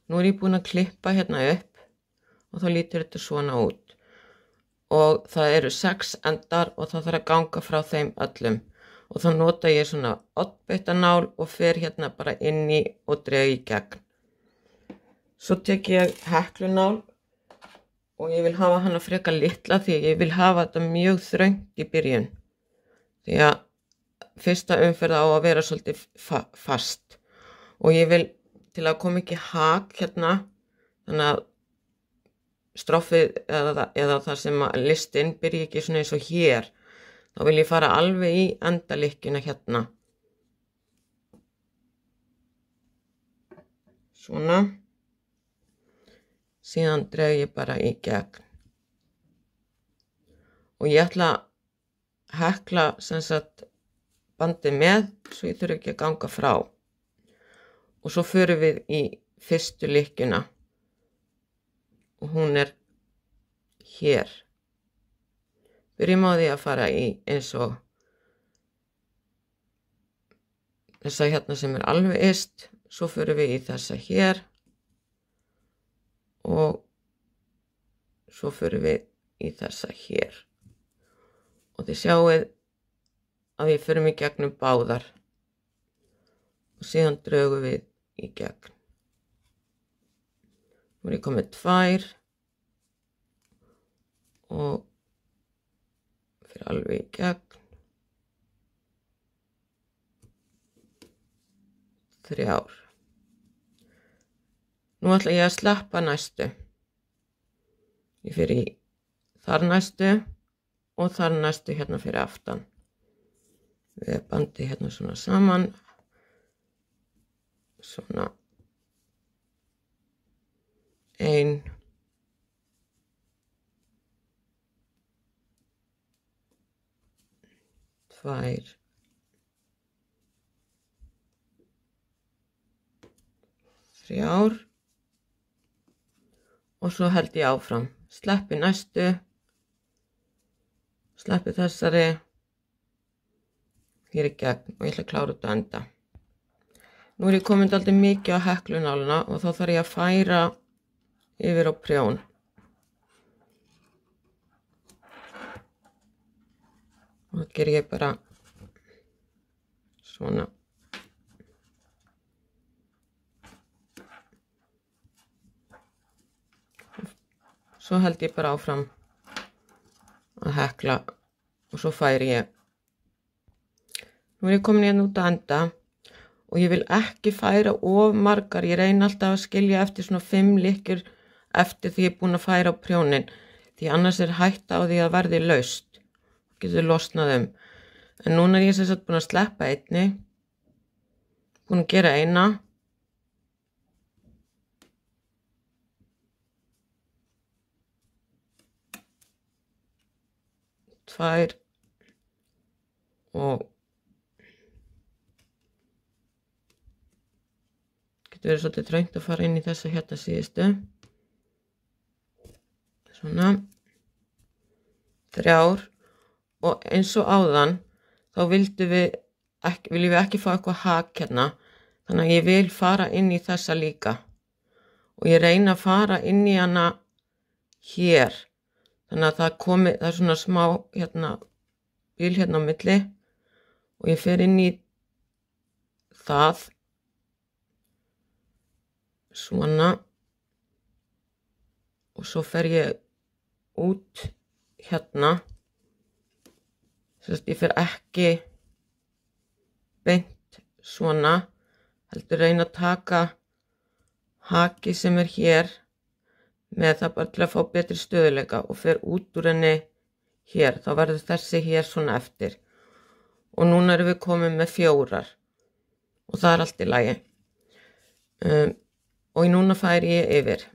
Nú ég búin að klippa hérna upp og þá lítur þetta svona út. Og það eru 6 endar og það þarf að ganga frá þeim öllum. Og þá nota ég svona oddbittanál og fer hérna bara inn í og dreg í gegn. Svo tek ég heklunál og ég vil hafa hana frekar litla því ég vil hafa þetta mjög þröngt í byrjun. Því að fyrsta umferð á að vera svolítið fast. Og ég vil til að koma ekki hak hérna, þannig að stroffið eða það sem að listinn byrji ekki svona eins og hér. Þá vil ég fara alveg í endalikkjuna hérna. Svona. Síðan dreg ég bara í gegn. Og ég ætla að hekla sem sagt bandið með svo ég þurfi ekki að ganga frá. Og svo förum við í fyrstu lykkjuna. Og hún er hér. Byrjum á því að fara í eins og þessa hérna sem er alveg yst. Svo förum við í þessa hér. Og svo förum við í þessa hér. Og þið sjáið að við förum í gegnum báðar. Og síðan drögum við í gegn. Nú ég komið 2. Og fyrir alveg í gegn. 3. Nú ætla ég að sleppa næstu. Ég fer í þar næstu og þar næstu hérna fyrir aftan. Við bandi hérna svona saman. Svona. 1. 2. 3. Og svo held ég áfram. Sleppi næstu. Sleppi þessari. Hér í gegn og ég ætla að klára þetta enda. Nú ég komin dálítið mikið á heklunálina og þá þarf ég að færa yfir á prjón. Og það ger ég bara svona. Svo held ég bara áfram að hekla og svo færi ég. Nú ég komin hérna út að enda og ég vil ekki færa of margar. Ég reyni alltaf að skilja eftir svona 5 lykkjur eftir því ég er búin að færa á prjónin. Því annars er hætta á því að verði laust. Getur losnað um. En núna er ég sem sagt búin að sleppa einni. Búin að gera eina. Tvær og getur verið svolítið þröngt að fara inn í þessa hérna síðustu. Svona. 3 og eins og áðan þá viljum við ekki fá eitthvað hak hérna. Þannig að ég vil fara inn í þessa líka. Og ég reyna að fara inn í hana hér. Þannig að það er svona smá hérna, bil hérna á milli og ég fer inn í það, svona og svo fer ég út hérna, þess að ég fer ekki beint svona, heldur reyna að taka haki sem er hér, með það bara til að fá betri stöðuleika og fer út úr henni hér. Þá verður þessi hér svona eftir. Og núna erum við komin með 4 og það er allt í lagi. Og núna færi ég yfir.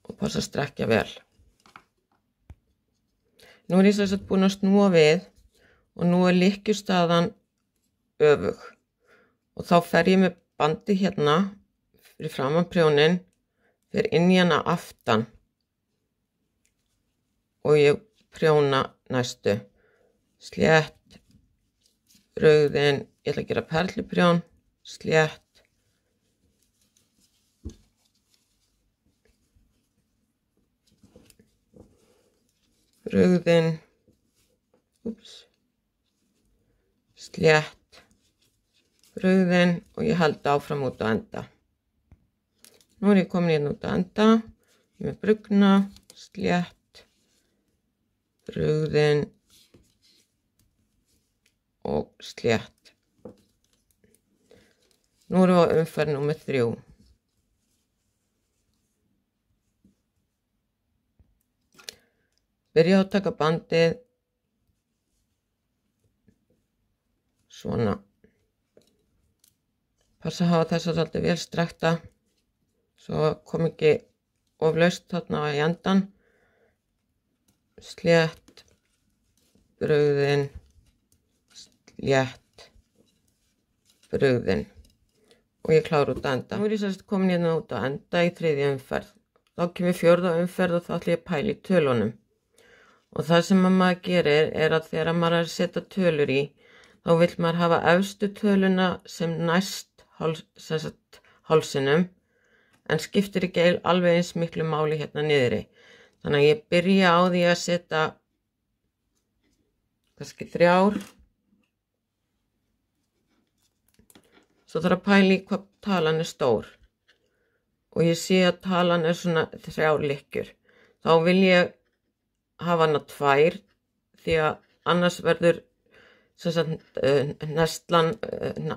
Og passa að strekkja vel. Nú er ég sem sagt búin að snúa við og nú er lykkjustaðan öfug. Og þá fer ég með bandi hérna fyrir framan prjónin, fer inn í hana aftan. Og ég prjóna næstu. Slétt, brugðin, ég ætla að gera perluprjón, slétt, brugðin, slétt, brugðin og ég held áfram út á enda. Nú er ég komin hérna út á enda, ég með brugna, slétt, brugðin og slétt. Nú erum við á umferð númer 3. Byrja að taka bandið svona. Passa að hafa þessa svolítið vel strekta svo kom ekki of laust þarna í endan. Slétt, brugðin, slétt, brugðin og ég klára út að enda. Nú er ég sérst komin hérna út að enda í 3. umferð. Þá kemur 4. umferð og þá ætla ég að pæla í tölunum. Og það sem maður gerir er að þegar maður er að setja tölur í, þá vill maður hafa efstu töluna sem næst hálsinum, en skiptir ekki alveg eins miklu máli hérna niðri. Þannig að ég byrja á því að setja kannski 3. Svo þarf að pæla í hvað talan er stór. Og ég sé að talan er svona 3 lykkjur. Þá vil ég hafa hana 2 því að annars verður nestlan,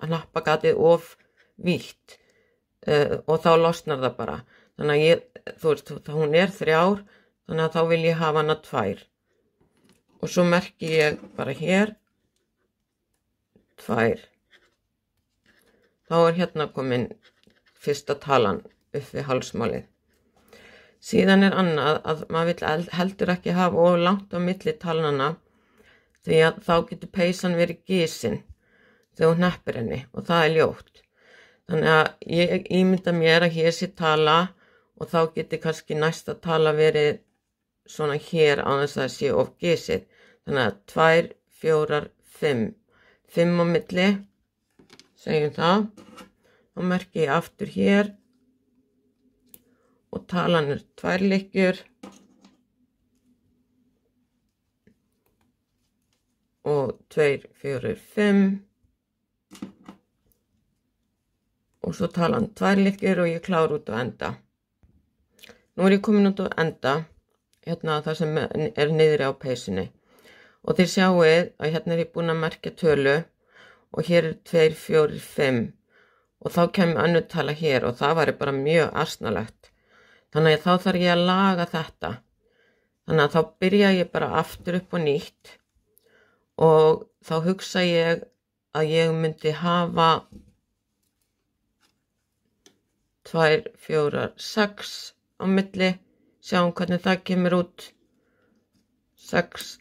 hnappagatið of vítt og þá losnar það bara. Þannig að þú veist, hún er 3, þannig að þá vil ég hafa hana 2. Og svo merki ég bara hér 2. Þá er hérna komin fyrsta talan upp við hálsmálið. Síðan er annað að maður vill heldur ekki hafa of langt á milli talnanna því að þá getur peysan verið gisin þegar hún hneppir henni og það er ljótt. Þannig að ég ímynda mér að hér sé tala og þá getur kannski næsta tala verið svona hér á þess að það sé of gisið. Þannig að 2, 4, 5. 5 á milli, segjum það. Og merki ég aftur hér. Og talan er 2 lykkjur og 2, 4, 5 og svo talan 2 lykkjur og ég klára út á enda. Nú er ég komin út á enda, hérna það sem er niðri á peysunni og þið sjáuð að hérna er ég búin að merkja tölu og hér er 2, 4, 5 og þá kemur önnur tala hér og það væri bara mjög asnalegt. Þannig að þá þarf ég að laga þetta. Þannig að þá byrja ég bara aftur upp og nýtt og þá hugsa ég að ég myndi hafa 2, 4, 6 á milli. Sjáum hvernig það kemur út. 6.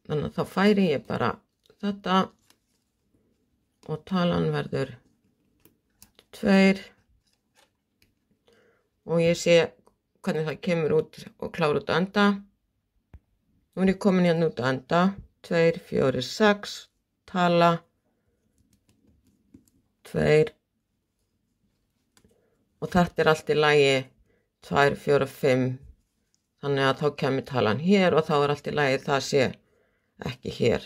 Þannig að þá færi ég bara þetta og talan verður 2. Og ég sé hvernig það kemur út og klára út að enda. Nú er ég komin hérna út að enda. 2, 4, 6, tala, 2. Og þetta er allt í lagi 2, 4, 5. Þannig að þá kemur talan hér og þá er allt í lagi það sé ekki hér.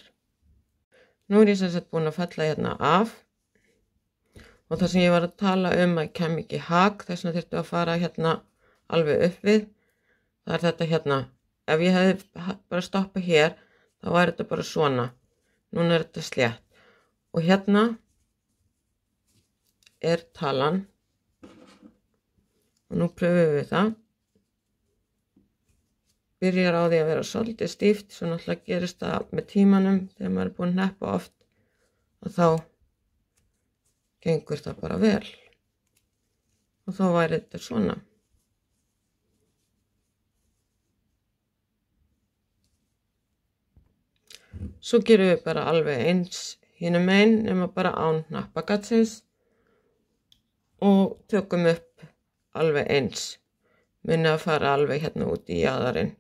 Nú er ég sem sagt búin að fella hérna af. Og það sem ég var að tala að kem ekki hak, þess vegna þyrfti að fara hérna alveg upp við. Það er þetta hérna. Ef ég hefði bara stoppað hér, þá væri þetta bara svona. Núna er þetta slétt. Og hérna er talan. Og nú pröfum við það. Byrjar á því að vera svolítið stíft, svo náttúrulega gerist það með tímanum þegar maður er búin að hneppa oft. Og þá gengur það bara vel og þá væri þetta svona. Svo gerum við bara alveg eins hinum megin nema bara án hnappagatsins og tökum upp alveg eins. Munið að fara alveg hérna út í jaðarinn.